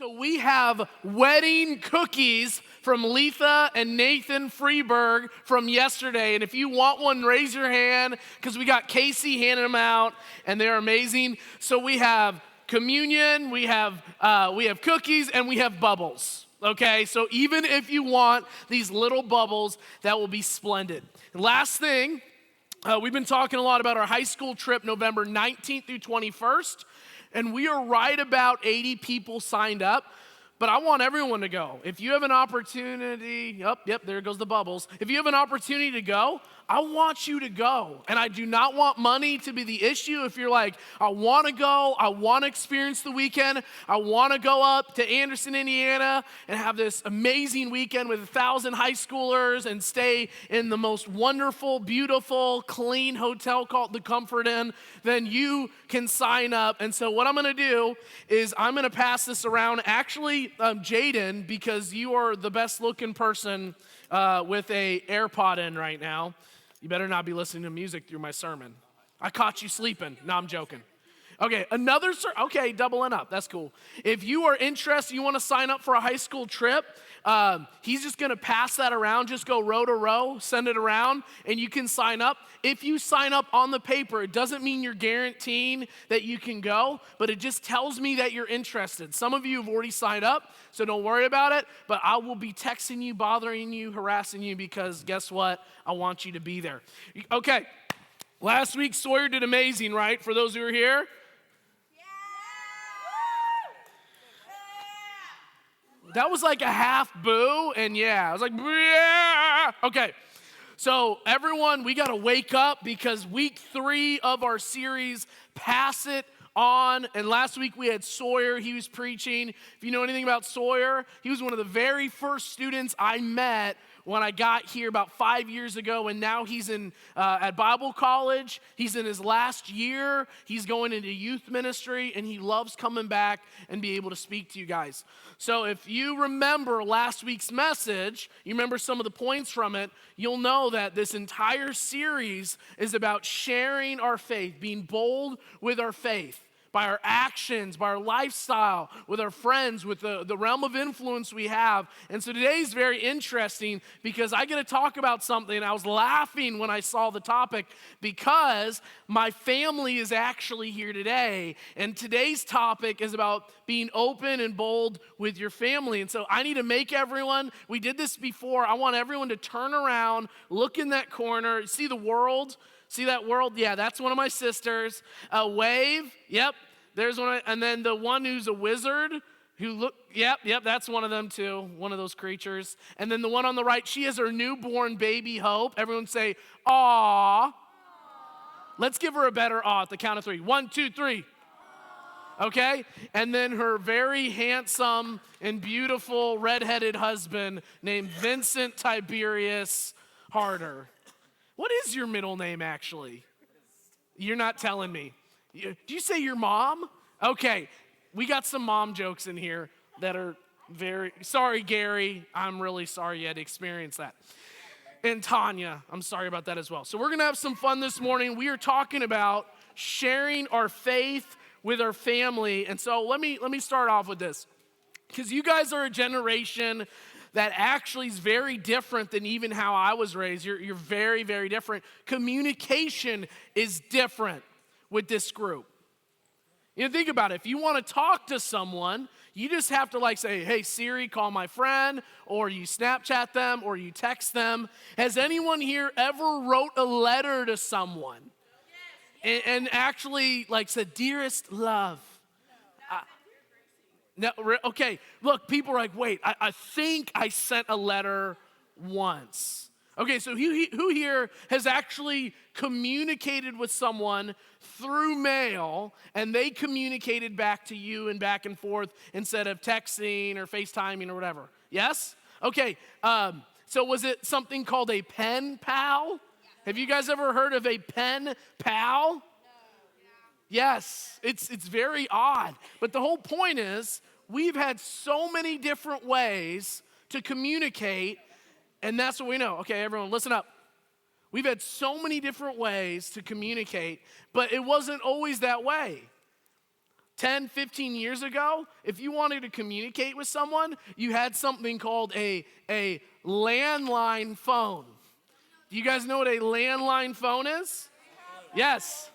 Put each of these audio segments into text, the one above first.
So we have wedding cookies from Letha and Nathan Freeberg from yesterday. And if you want one, raise your hand because we got Casey handing them out and they're amazing. So we have communion, we have cookies, and we have bubbles. Okay, so even if you want these little bubbles, that will be splendid. Last thing, we've been talking a lot about our high school trip, November 19th through 21st. And we are right about 80 people signed up, but I want everyone to go. If you have an opportunity, yep, there goes the bubbles. If you have an opportunity to go, I want you to go. And I do not want money to be the issue. If you're like, I want to go, I want to experience the weekend, I want to go up to Anderson, Indiana, and have this amazing weekend with 1,000 high schoolers and stay in the most wonderful, beautiful, clean hotel called the Comfort Inn, then you can sign up. And so what I'm going to do is I'm going to pass this around. Actually, Jaden, because you are the best looking person with a AirPod in right now. You better not be listening to music through my sermon. I caught you sleeping. No, I'm joking. Okay, okay, doubling up. That's cool. If you are interested, you want to sign up for a high school trip, he's just going to pass that around. Just go row to row, send it around, and you can sign up. If you sign up on the paper, it doesn't mean you're guaranteeing that you can go, but it just tells me that you're interested. Some of you have already signed up, so don't worry about it, but I will be texting you, bothering you, harassing you, because guess what? I want you to be there. Okay, last week Sawyer did amazing, right? For those who are here. That was like a half boo, and yeah, I was like, yeah. Okay, so everyone, we got to wake up because week 3 of our series, Pass It On, and last week we had Sawyer, he was preaching. If you know anything about Sawyer, he was one of the very first students I met when I got here about 5 years ago, and now he's at Bible college. He's in his last year. He's going into youth ministry, and he loves coming back and be able to speak to you guys. So if you remember last week's message, you remember some of the points from it, you'll know that this entire series is about sharing our faith, being bold with our faith, by our actions, by our lifestyle, with our friends, with the realm of influence we have. And so today's very interesting because I get to talk about something. I was laughing when I saw the topic because my family is actually here today. And today's topic is about being open and bold with your family. And so I need to make everyone, we did this before, I want everyone to turn around, look in that corner, see the world. See that world? Yeah, that's one of my sisters. Wave. Yep, there's one. And then the one who's a wizard yep, that's one of them too. One of those creatures. And then the one on the right, she has her newborn baby Hope. Everyone say, aw. Let's give her a better aw at the count of 3. 1, 2, 3. Okay? And then her very handsome and beautiful redheaded husband named Vincent Tiberius Harder. What is your middle name, actually? You're not telling me. Do you say your mom? Okay, we got some mom jokes in here that are sorry, Gary. I'm really sorry you had to experience that. And Tanya, I'm sorry about that as well. So we're going to have some fun this morning. We are talking about sharing our faith with our family. And so let me start off with this. Because you guys are a generation that actually is very different than even how I was raised. You're very, very different. Communication is different with this group. You know, think about it. If you want to talk to someone, you just have to say, hey, Siri, call my friend, or you Snapchat them, or you text them. Has anyone here ever wrote a letter to someone and actually said, dearest love? No, okay, look, people are like, wait, I think I sent a letter once. Okay, so who here has actually communicated with someone through mail and they communicated back to you and back and forth instead of texting or FaceTiming or whatever? Yes? Okay, so was it something called a pen pal? Have you guys ever heard of a pen pal? Yes, it's very odd. But the whole point is, we've had so many different ways to communicate, and that's what we know. Okay, everyone, listen up. We've had so many different ways to communicate, but it wasn't always that way. 10, 15 years ago, if you wanted to communicate with someone, you had something called a landline phone. Do you guys know what a landline phone is? Yes.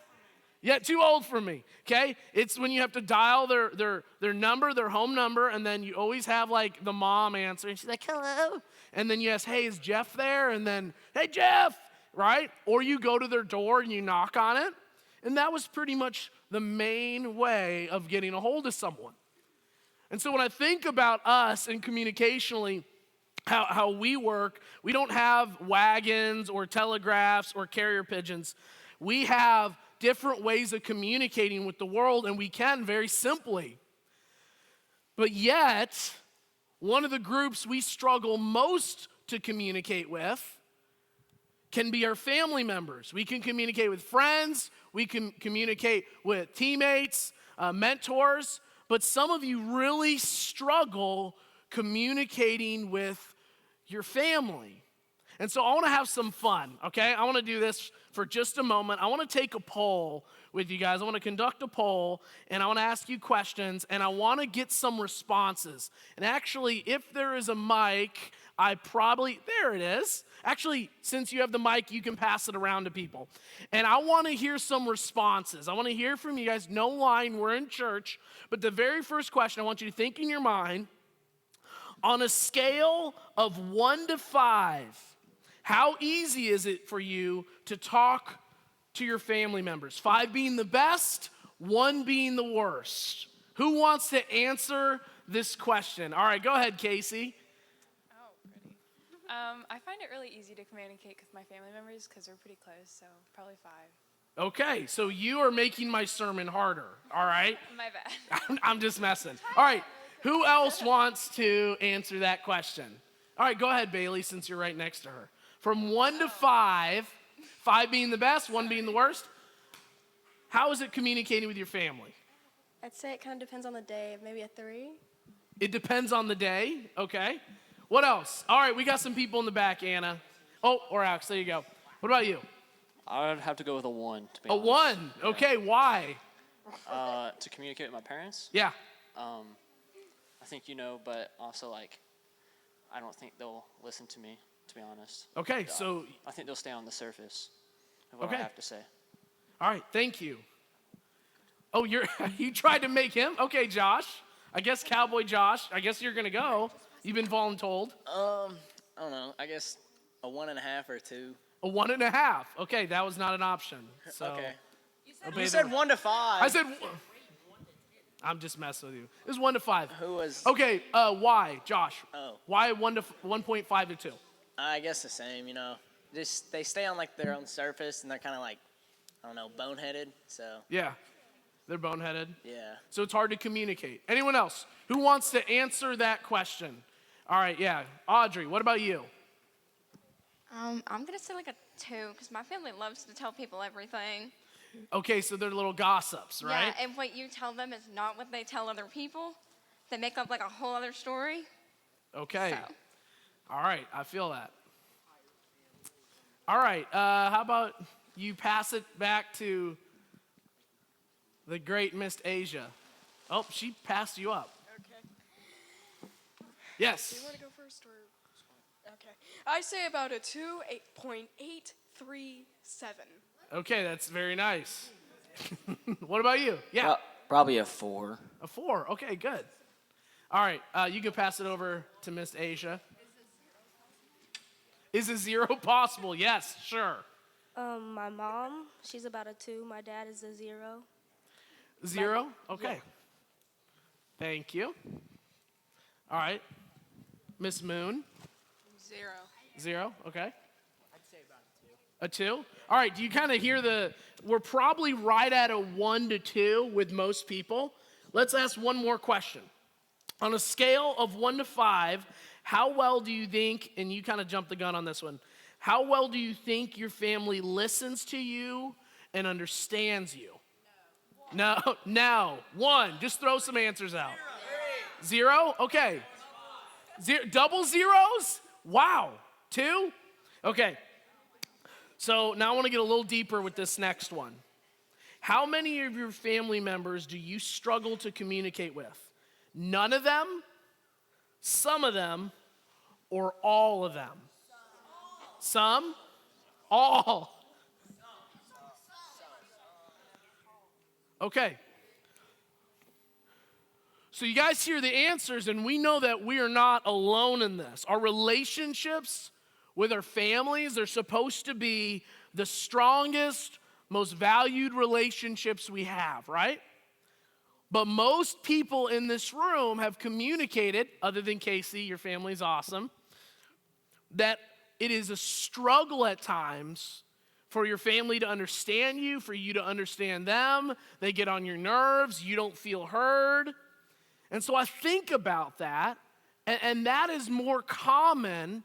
Yeah, too old for me, okay? It's when you have to dial their number, their home number, and then you always have like the mom answer, and she's like, hello. And then you ask, hey, is Jeff there? And then, hey, Jeff, right? Or you go to their door and you knock on it. And that was pretty much the main way of getting a hold of someone. And so when I think about us and communicationally, how we work, we don't have wagons or telegraphs or carrier pigeons. We have different ways of communicating with the world, and we can very simply. But yet, one of the groups we struggle most to communicate with can be our family members. We can communicate with friends, we can communicate with teammates, mentors, but some of you really struggle communicating with your family. And so I want to have some fun, okay? I want to do this for just a moment. I want to take a poll with you guys. I want to conduct a poll, and I want to ask you questions, and I want to get some responses. And actually, if there is a mic, there it is. Actually, since you have the mic, you can pass it around to people. And I want to hear some responses. I want to hear from you guys. No line, we're in church. But the very first question, I want you to think in your mind, on a scale of 1 to 5, how easy is it for you to talk to your family members? 5 being the best, 1 being the worst. Who wants to answer this question? All right, go ahead, Casey. Oh, pretty. I find it really easy to communicate with my family members because we're pretty close, so probably 5. Okay, so you are making my sermon harder, all right? My bad. I'm just messing. All right, who else wants to answer that question? All right, go ahead, Bailey, since you're right next to her. From 1 to 5, 5 being the best, 1 being the worst, how is it communicating with your family? I'd say it kind of depends on the day, maybe a 3. It depends on the day, okay. What else? All right, we got some people in the back, Anna. Oh, or Alex, there you go. What about you? I would have to go with a 1, to be honest. A 1, okay, why? To communicate with my parents? Yeah. I think you know, but also, like, I don't think they'll listen to me, to be honest. Okay, so... I think they'll stay on the surface of what I have to say. All right, thank you. Oh, you tried to make him? Okay, Josh. I guess Cowboy Josh. I guess you're going to go. You've been voluntold. I don't know. I guess a 1.5 or 2. A 1.5. Okay, that was not an option. So okay. You said 1 to 5. I said... I'm just messing with you. It was 1 to 5. Who was... Okay, why, Josh? Oh. Why 1.5 to 2? I guess the same, you know. Just, they stay on, like, their own surface, and they're kind of, like, I don't know, boneheaded, so... Yeah, they're boneheaded. Yeah. So it's hard to communicate. Anyone else who wants to answer that question? All right, yeah. Audrey, what about you? I'm going to say like a 2 because my family loves to tell people everything. Okay, so they're little gossips, right? Yeah, and what you tell them is not what they tell other people. They make up like a whole other story. Okay. So. All right, I feel that. All right, how about you pass it back to the great Miss Asia? Oh, she passed you up. Okay. Yes. Do you want to go first or? Okay. I say about a 2, 8.837. Okay, that's very nice. What about you? Yeah. Probably a 4. A 4. Okay, good. All right, you can pass it over to Miss Asia. Is a 0 possible? Yes, sure. My mom, she's about a 2. My dad is a 0. 0? Okay. Yeah. Thank you. All right. Miss Moon? 0. 0, okay. I'd say about a 2. A 2? All right, do you kind of hear we're probably right at a 1 to 2 with most people. Let's ask one more question. On a scale of 1 to 5, how well do you think, and you kind of jumped the gun on this one, how well do you think your family listens to you and understands you? No. 1. Just throw some answers out. 0? Okay. Double zeros? Wow. 2? Okay. So now I want to get a little deeper with this next one. How many of your family members do you struggle to communicate with? None of them, some of them, or all of them? Some? All. Okay. So you guys hear the answers, and we know that we are not alone in this. Our relationships with our families are supposed to be the strongest, most valued relationships we have, right? But most people in this room have communicated, other than Casey, your family's awesome, that it is a struggle at times for your family to understand you, for you to understand them. They get on your nerves. You don't feel heard. And so I think about that, and that is more common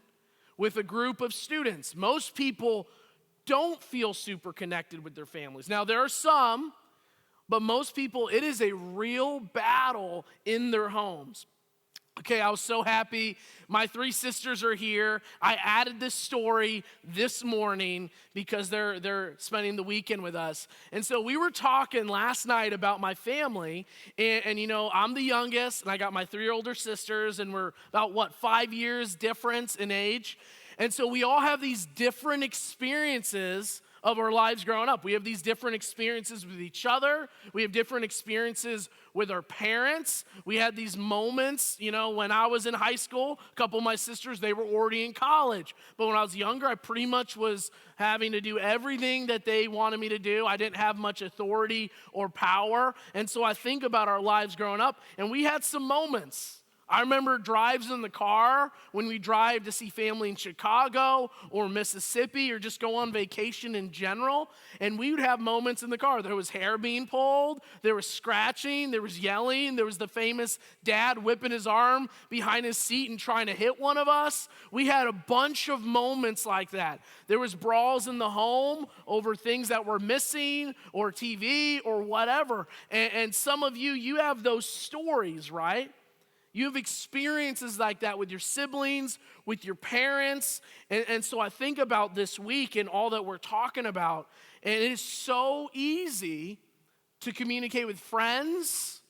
with a group of students. Most people don't feel super connected with their families. Now, there are some, but most people, it is a real battle in their homes. Okay, I was so happy. My 3 sisters are here. I added this story this morning because they're spending the weekend with us. And so we were talking last night about my family. And you know, I'm the youngest, and I got my 3 older sisters, and we're about, 5 years difference in age. And so we all have these different experiences of our lives growing up. We have these different experiences with each other. We have different experiences with our parents. We had these moments, you know, when I was in high school, a couple of my sisters, they were already in college. But when I was younger, I pretty much was having to do everything that they wanted me to do. I didn't have much authority or power. And so I think about our lives growing up, and we had some moments. I remember drives in the car when we drive to see family in Chicago or Mississippi or just go on vacation in general. And we would have moments in the car. There was hair being pulled, there was scratching, there was yelling, there was the famous dad whipping his arm behind his seat and trying to hit one of us. We had a bunch of moments like that. There was brawls in the home over things that were missing or TV or whatever. And some of you have those stories, right? You have experiences like that with your siblings, with your parents. And so I think about this week and all that we're talking about. And it is so easy to communicate with friends,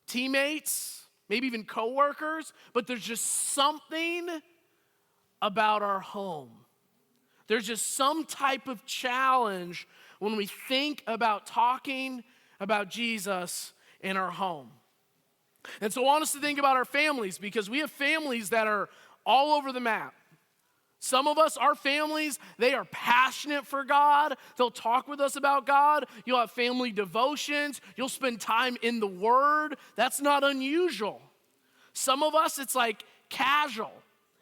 teammates, maybe even coworkers. But there's just something about our home. There's just some type of challenge when we think about talking about Jesus in our home. And so I want us to think about our families, because we have families that are all over the map. Some of us, our families, they are passionate for God. They'll talk with us about God. You'll have family devotions. You'll spend time in the Word. That's not unusual. Some of us, it's like casual.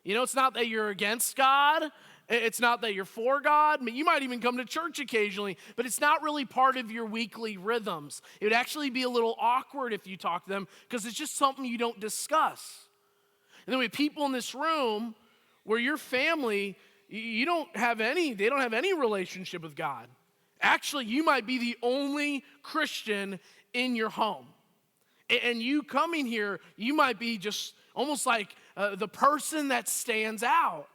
You know, it's not that you're against God. It's not that you're for God. I mean, you might even come to church occasionally, but it's not really part of your weekly rhythms. It would actually be a little awkward if you talk to them, because it's just something you don't discuss. And then we have people in this room where your family, they don't have any relationship with God. Actually, you might be the only Christian in your home. And you coming here, you might be just almost like the person that stands out.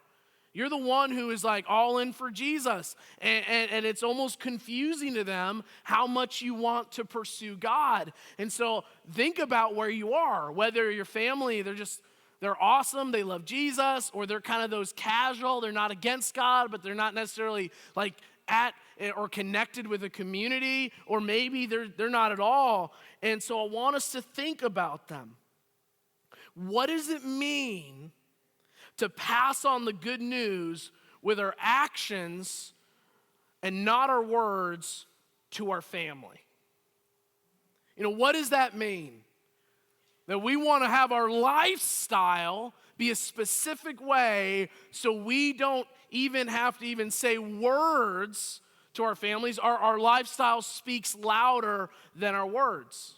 You're the one who is like all in for Jesus. And it's almost confusing to them how much you want to pursue God. And so think about where you are, whether your family, they're awesome, they love Jesus, or they're kind of those casual, they're not against God, but they're not necessarily like at or connected with a community, or maybe they're not at all. And so I want us to think about them. What does it mean to pass on the good news with our actions and not our words to our family? You know, what does that mean? That we want to have our lifestyle be a specific way so we don't even have to even say words to our families. Our lifestyle speaks louder than our words.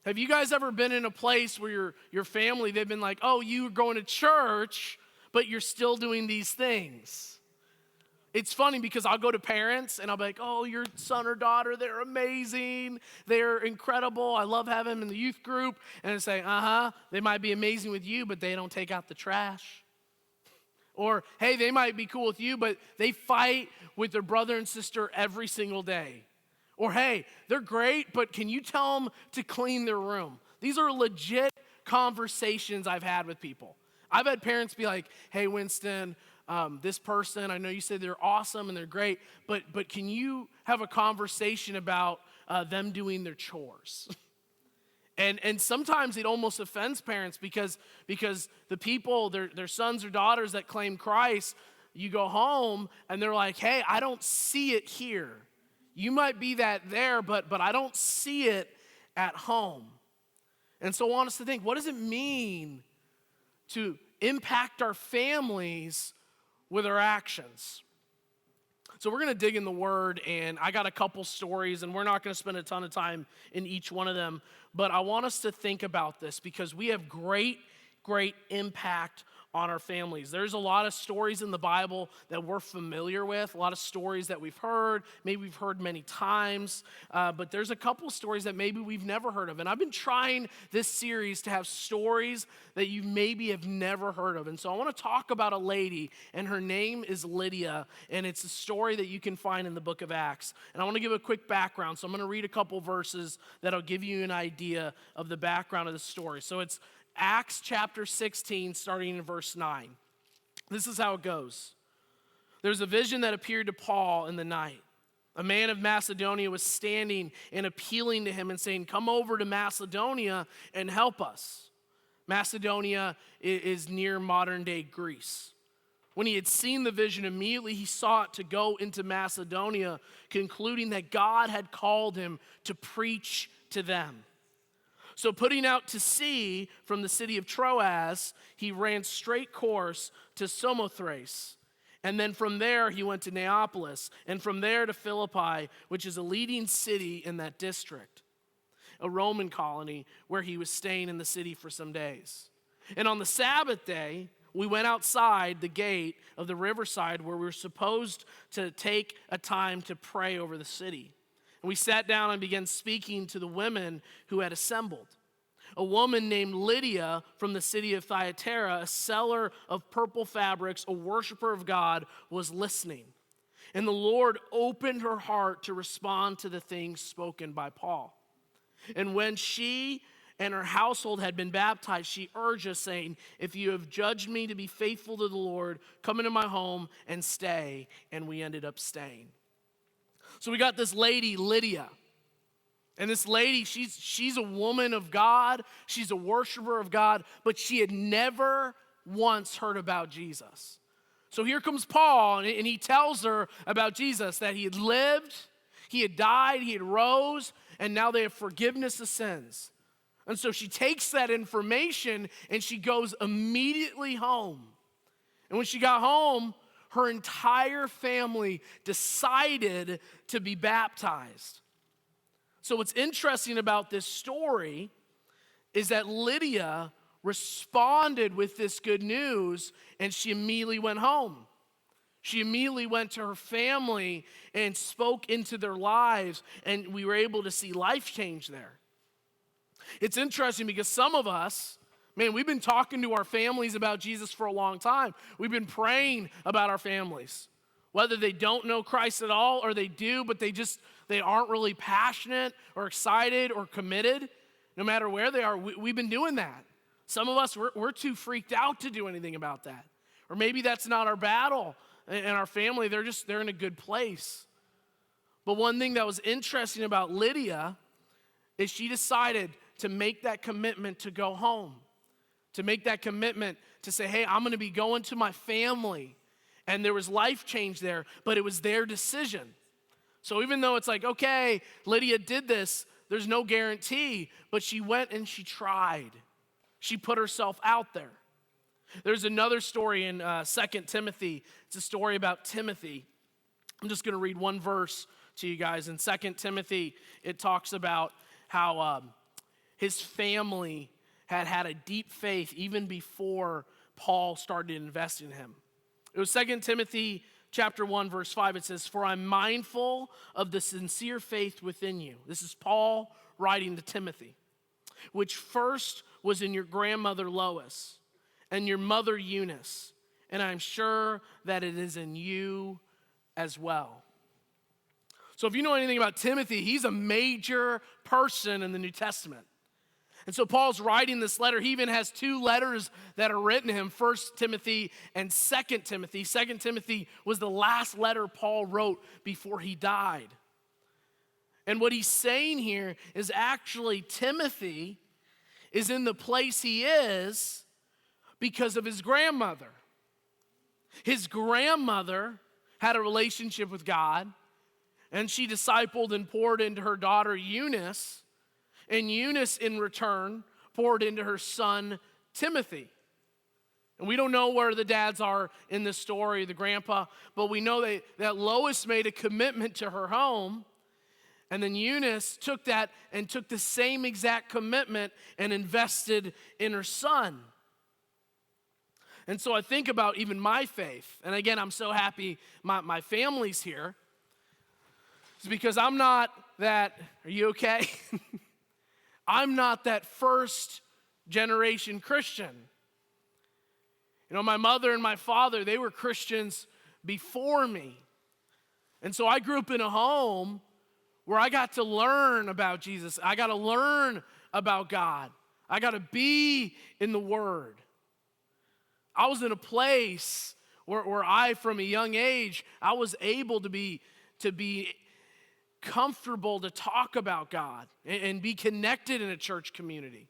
Have you guys ever been in a place where your family, they've been like, oh, you're going to church, but you're still doing these things? It's funny because I'll go to parents and I'll be like, oh, your son or daughter, they're amazing. They're incredible. I love having them in the youth group. And I say, they might be amazing with you, but they don't take out the trash. Or, hey, they might be cool with you, but they fight with their brother and sister every single day. Or, hey, they're great, but can you tell them to clean their room? These are legit conversations I've had with people. I've had parents be like, hey, Winston, this person, I know you said they're awesome and they're great, but can you have a conversation about them doing their chores? And sometimes it almost offends parents because the people, their sons or daughters that claim Christ, you go home and they're like, hey, I don't see it here. You might be that there, but I don't see it at home. And so I want us to think, what does it mean to impact our families with our actions? So we're going to dig in the Word, and I got a couple stories, and we're not going to spend a ton of time in each one of them, but I want us to think about this because we have great impact on our families. There's a lot of stories in the Bible that we're familiar with, a lot of stories that we've heard, maybe we've heard many times, but there's a couple stories that maybe we've never heard of. And I've been trying this series to have stories that you maybe have never heard of. And so I want to talk about a lady, and her name is Lydia, and it's a story that you can find in the book of Acts. And I want to give a quick background, so I'm going to read a couple verses that'll give you an idea of the background of the story. So it's Acts chapter 16, starting in verse 9. This is how it goes. There's a vision that appeared to Paul in the night. A man of Macedonia was standing and appealing to him and saying, come over to Macedonia and help us. Macedonia is near modern-day Greece. When he had seen the vision, immediately he sought to go into Macedonia, concluding that God had called him to preach to them. So putting out to sea from the city of Troas, he ran straight course to Samothrace. And then from there, he went to Neapolis, and from there to Philippi, which is a leading city in that district, a Roman colony where he was staying in the city for some days. And on the Sabbath day, we went outside the gate of the riverside where we were supposed to take a time to pray over the city. And we sat down and began speaking to the women who had assembled. A woman named Lydia from the city of Thyatira, a seller of purple fabrics, a worshiper of God, was listening. And the Lord opened her heart to respond to the things spoken by Paul. And when she and her household had been baptized, she urged us, saying, if you have judged me to be faithful to the Lord, come into my home and stay. And we ended up staying. So we got this lady, Lydia. And this lady, she's a woman of God. She's a worshiper of God, but she had never once heard about Jesus. So here comes Paul, and he tells her about Jesus, that he had lived, he had died, he had rose, and now they have forgiveness of sins. And so she takes that information, and she goes immediately home. And when she got home, her entire family decided to be baptized. So what's interesting about this story is that Lydia responded with this good news, and she immediately went home. She immediately went to her family and spoke into their lives, and we were able to see life change there. It's interesting because some of us, man, we've been talking to our families about Jesus for a long time. We've been praying about our families. Whether they don't know Christ at all or they do, but they aren't really passionate or excited or committed, no matter where they are, we've been doing that. Some of us, we're too freaked out to do anything about that. Or maybe that's not our battle in our family. They're in a good place. But one thing that was interesting about Lydia is she decided to make that commitment to go home, to make that commitment to say, hey, I'm going to be going to my family. And there was life change there, but it was their decision. So even though it's like, okay, Lydia did this, there's no guarantee, but she went and she tried. She put herself out there. There's another story in 2 Timothy. It's a story about Timothy. I'm just going to read one verse to you guys. In 2 Timothy, it talks about how his family had a deep faith even before Paul started investing in him. It was 2 Timothy chapter 1, verse 5. It says, for I'm mindful of the sincere faith within you. This is Paul writing to Timothy, which first was in your grandmother Lois and your mother Eunice and I'm sure that it is in you as well. So if you know anything about Timothy, he's a major person in the New Testament. And so Paul's writing this letter. He even has 2 letters that are written to him, 1 Timothy and 2 Timothy. 2 Timothy was the last letter Paul wrote before he died. And what he's saying here is actually Timothy is in the place he is because of his grandmother. His grandmother had a relationship with God, and she discipled and poured into her daughter Eunice, and Eunice in return poured into her son Timothy. And we don't know where the dads are in this story, the grandpa, but we know that Lois made a commitment to her home, and then Eunice took that and took the same exact commitment and invested in her son. And so I think about even my faith. And again, I'm so happy my family's here. It's because I'm not that, are you okay? I'm not that first generation Christian. You know, my mother and my father, they were Christians before me. And so I grew up in a home where I got to learn about Jesus. I got to learn about God. I got to be in the Word. I was in a place where I, from a young age, I was able to be comfortable to talk about God and be connected in a church community.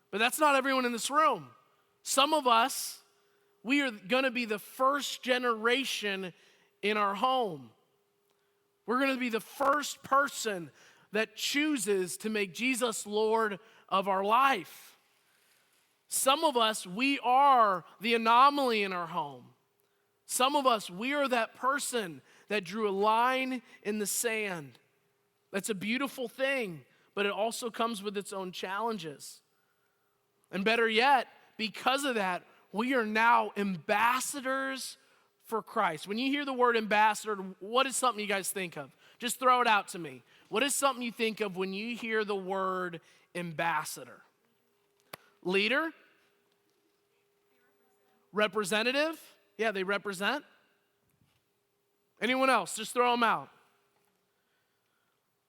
But that's not everyone in this room. Some of us, we are going to be the first generation in our home. We're going to be the first person that chooses to make Jesus Lord of our life. Some of us, we are the anomaly in our home. Some of us, we are that person that drew a line in the sand. That's a beautiful thing, but it also comes with its own challenges. And better yet, because of that, we are now ambassadors for Christ. When you hear the word ambassador, what is something you guys think of? Just throw it out to me. What is something you think of when you hear the word ambassador? Leader? Representative? Yeah, they represent. Anyone else? Just throw them out.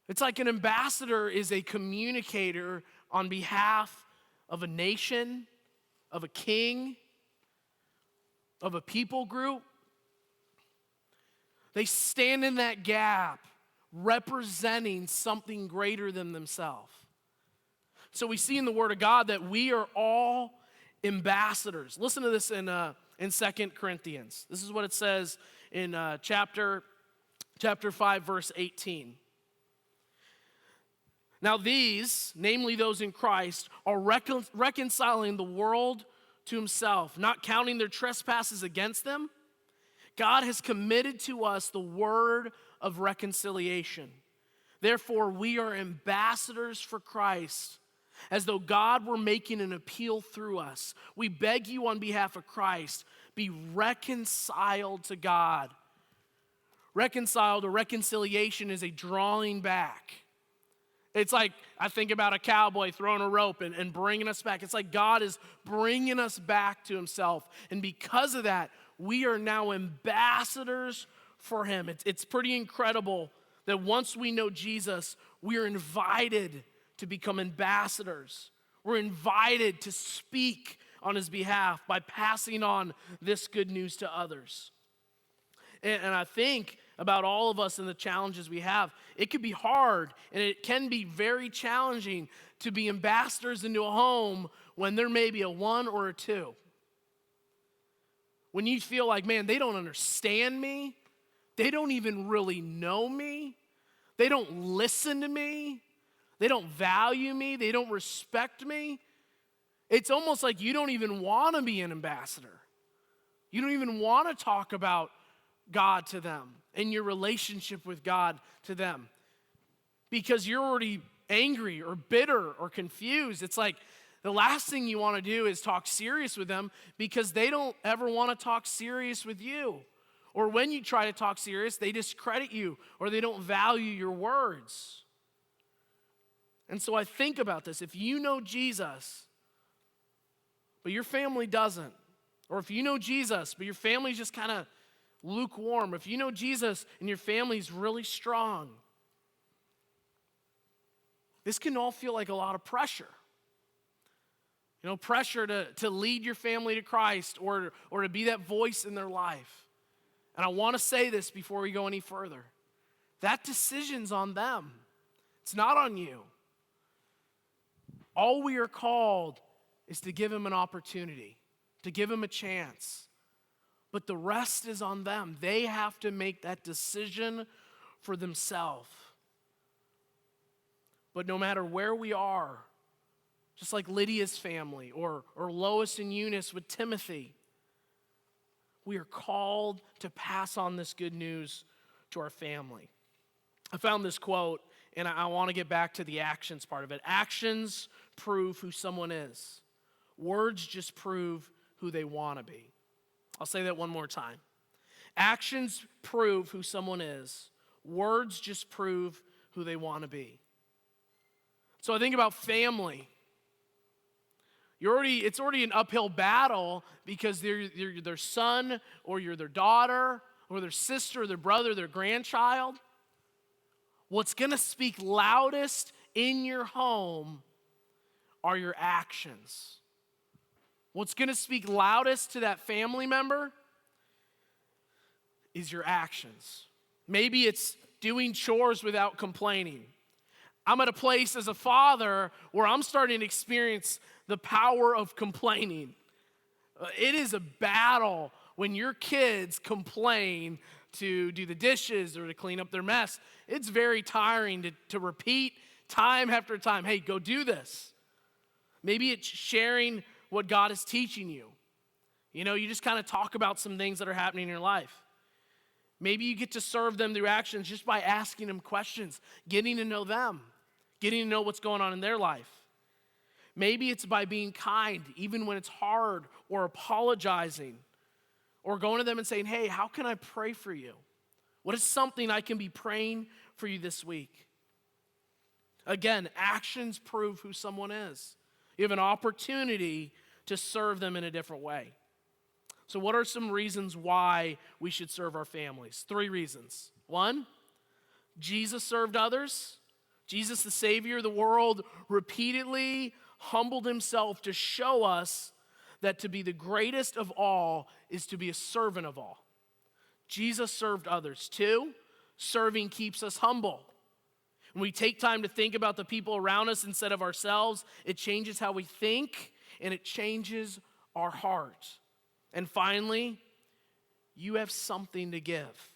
It's like an ambassador is a communicator on behalf of a nation, of a king, of a people group. They stand in that gap representing something greater than themselves. So we see in the Word of God that we are all ambassadors. Listen to this in 2 Corinthians. This is what it says in chapter 5, verse 18. Now these, namely those in Christ, are reconciling the world to himself, not counting their trespasses against them. God has committed to us the word of reconciliation. Therefore, we are ambassadors for Christ, as though God were making an appeal through us. We beg you on behalf of Christ, be reconciled to God. Reconciled or reconciliation is a drawing back. It's like, I think about a cowboy throwing a rope and bringing us back. It's like God is bringing us back to himself. And because of that, we are now ambassadors for him. It's pretty incredible that once we know Jesus, we are invited to become ambassadors. We're invited to speak on his behalf by passing on this good news to others. And I think about all of us and the challenges we have. It could be hard and it can be very challenging to be ambassadors into a home when there may be a 1 or a 2. When you feel like, man, they don't understand me. They don't even really know me. They don't listen to me. They don't value me. They don't respect me. It's almost like you don't even want to be an ambassador. You don't even want to talk about God to them and your relationship with God to them because you're already angry or bitter or confused. It's like the last thing you want to do is talk serious with them because they don't ever want to talk serious with you. Or when you try to talk serious, they discredit you or they don't value your words. And so I think about this. If you know Jesus, but your family doesn't, Or if you know Jesus, but your family's just kind of lukewarm. If you know Jesus and your family's really strong, this can all feel like a lot of pressure. You know, pressure to lead your family to Christ or to be that voice in their life. And I want to say this before we go any further. That decision's on them. It's not on you. All we are called is to give them an opportunity, to give them a chance. But the rest is on them. They have to make that decision for themselves. But no matter where we are, just like Lydia's family or Lois and Eunice with Timothy, we are called to pass on this good news to our family. I found this quote, and I want to get back to the actions part of it. Actions prove who someone is. Words just prove who they want to be. I'll say that one more time. Actions prove who someone is. Words just prove who they want to be. So I think about family. It's already an uphill battle because you're their son or you're their daughter or their sister or their brother, their grandchild. What's going to speak loudest in your home are your actions. What's going to speak loudest to that family member is your actions. Maybe it's doing chores without complaining. I'm at a place as a father where I'm starting to experience the power of complaining. It is a battle when your kids complain to do the dishes or to clean up their mess. It's very tiring to repeat time after time, hey, go do this. Maybe it's sharing what God is teaching you. You know, you just kind of talk about some things that are happening in your life. Maybe you get to serve them through actions just by asking them questions, getting to know them, getting to know what's going on in their life. Maybe it's by being kind, even when it's hard, or apologizing, or going to them and saying, hey, how can I pray for you? What is something I can be praying for you this week? Again, actions prove who someone is. You have an opportunity to serve them in a different way. So what are some reasons why we should serve our families? 3 reasons. 1, Jesus served others. Jesus, the Savior of the world, repeatedly humbled himself to show us that to be the greatest of all is to be a servant of all. Jesus served others. 2, serving keeps us humble. When we take time to think about the people around us instead of ourselves, it changes how we think and it changes our heart. And finally, you have something to give.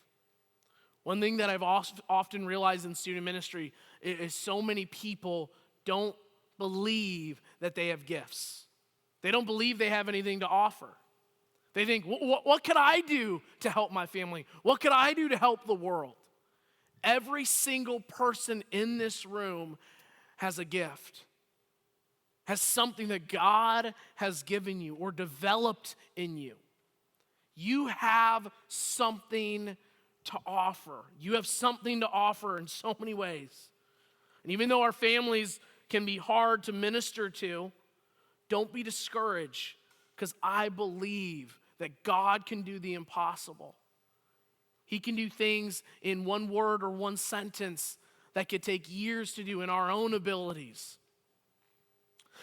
One thing that I've often realized in student ministry is so many people don't believe that they have gifts. They don't believe they have anything to offer. They think, what could I do to help my family? What could I do to help the world? Every single person in this room has a gift, has something that God has given you or developed in you. You have something to offer. You have something to offer in so many ways. And even though our families can be hard to minister to, don't be discouraged, because I believe that God can do the impossible. He can do things in one word or one sentence that could take years to do in our own abilities.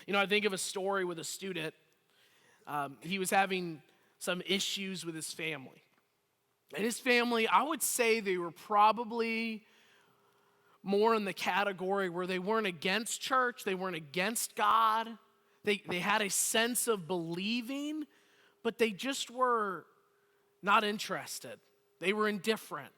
You know, I think of a story with a student. He was having some issues with his family. And his family, I would say they were probably more in the category where they weren't against church, they weren't against God. They had a sense of believing, but they just were not interested. They were indifferent.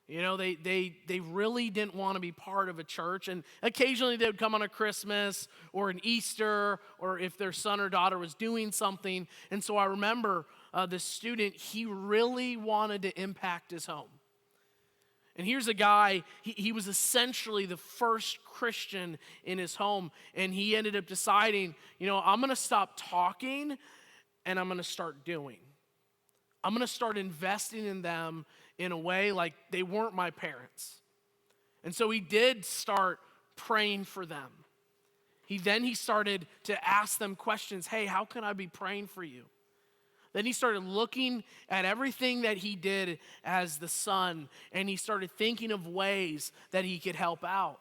You know, they really didn't want to be part of a church. And occasionally they would come on a Christmas or an Easter, or if their son or daughter was doing something. And so I remember this student, he really wanted to impact his home. And here's a guy, he was essentially the first Christian in his home. And he ended up deciding, you know, I'm going to stop talking and I'm going to start doing. I'm going to start investing in them in a way like they weren't my parents. And so he did start praying for them. He started to ask them questions. Hey, how can I be praying for you? Then he started looking at everything that he did as the son, and he started thinking of ways that he could help out.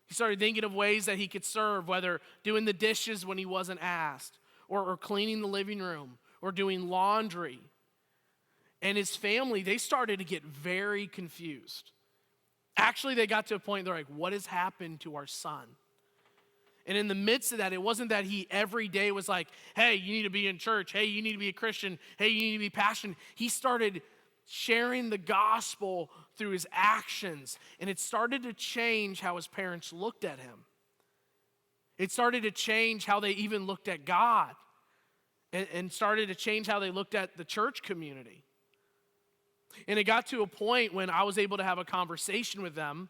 He started thinking of ways that he could serve, whether doing the dishes when he wasn't asked, or cleaning the living room, or doing laundry. And his family, they started to get very confused. Actually, they got to a point, they're like, what has happened to our son? And in the midst of that, it wasn't that he every day was like, hey, you need to be in church. Hey, you need to be a Christian. Hey, you need to be passionate. He started sharing the gospel through his actions. And it started to change how his parents looked at him. It started to change how they even looked at God. And started to change how they looked at the church community. And it got to a point when I was able to have a conversation with them.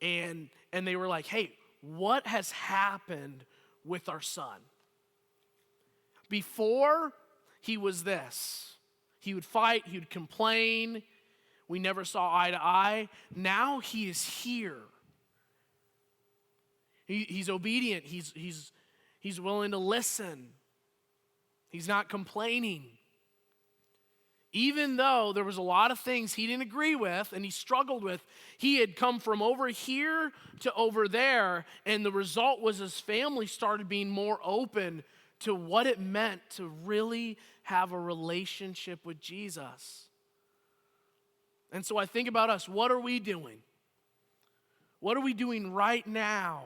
And they were like, hey, what has happened with our son? Before, he was this. He would fight, he would complain. We never saw eye to eye. Now he is here. He's obedient. He's willing to listen. He's not complaining. Even though there was a lot of things he didn't agree with and he struggled with, he had come from over here to over there, and the result was his family started being more open to what it meant to really have a relationship with Jesus. And so I think about us, what are we doing? What are we doing right now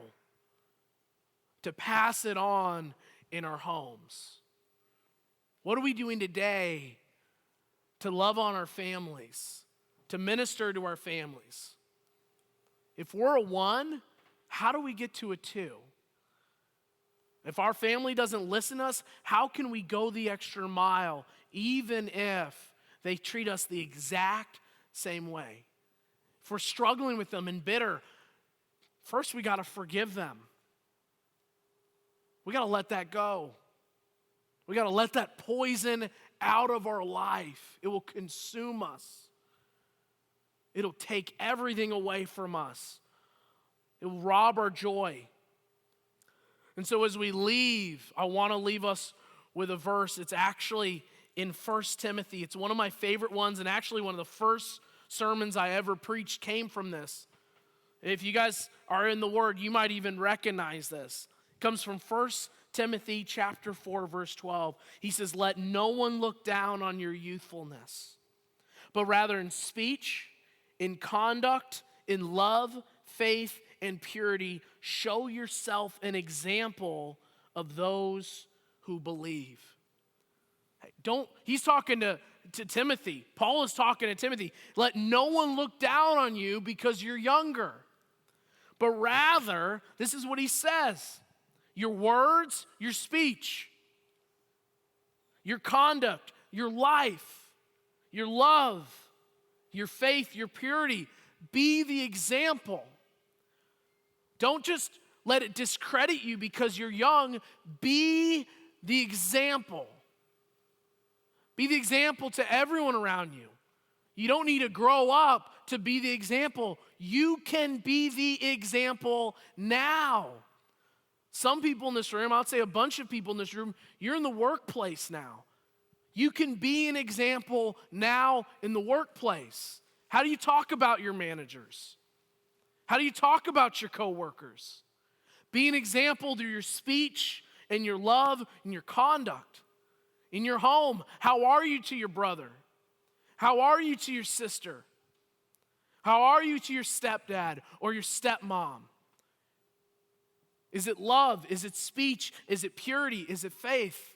to pass it on in our homes? What are we doing today to love on our families, to minister to our families? If we're a 1, how do we get to a 2? If our family doesn't listen to us, how can we go the extra mile even if they treat us the exact same way? If we're struggling with them and bitter, first we got to forgive them. We got to let that go. We got to let that poison out of our life. It will consume us. It'll take everything away from us. It will rob our joy. And so as we leave, I want to leave us with a verse. It's actually in 1 Timothy. It's one of my favorite ones, and actually one of the first sermons I ever preached came from this. If you guys are in the Word, you might even recognize this. It comes from 1 Timothy chapter 4, verse 12. He says, let no one look down on your youthfulness, but rather in speech, in conduct, in love, faith, and purity, show yourself an example of those who believe. He's talking to Timothy. Paul is talking to Timothy. Let no one look down on you because you're younger, but rather, this is what he says. Your words, your speech, your conduct, your life, your love, your faith, your purity, be the example. Don't just let it discredit you because you're young. Be the example. Be the example to everyone around you. You don't need to grow up to be the example. You can be the example now. Some people in this room, I'd say a bunch of people in this room, you're in the workplace now. You can be an example now in the workplace. How do you talk about your managers? How do you talk about your coworkers? Be an example through your speech and your love and your conduct. In your home, how are you to your brother? How are you to your sister? How are you to your stepdad or your stepmom? Is it love? Is it speech? Is it purity? Is it faith?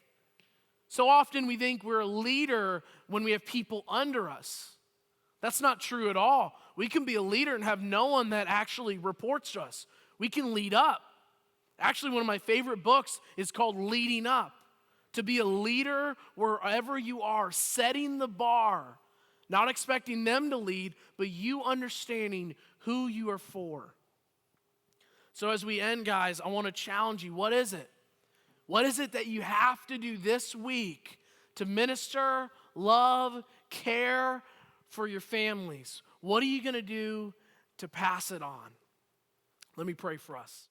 So often we think we're a leader when we have people under us. That's not true at all. We can be a leader and have no one that actually reports to us. We can lead up. Actually, one of my favorite books is called Leading Up. To be a leader wherever you are, setting the bar, not expecting them to lead, but you understanding who you are for. So as we end, guys, I want to challenge you. What is it? What is it that you have to do this week to minister, love, care for your families? What are you going to do to pass it on? Let me pray for us.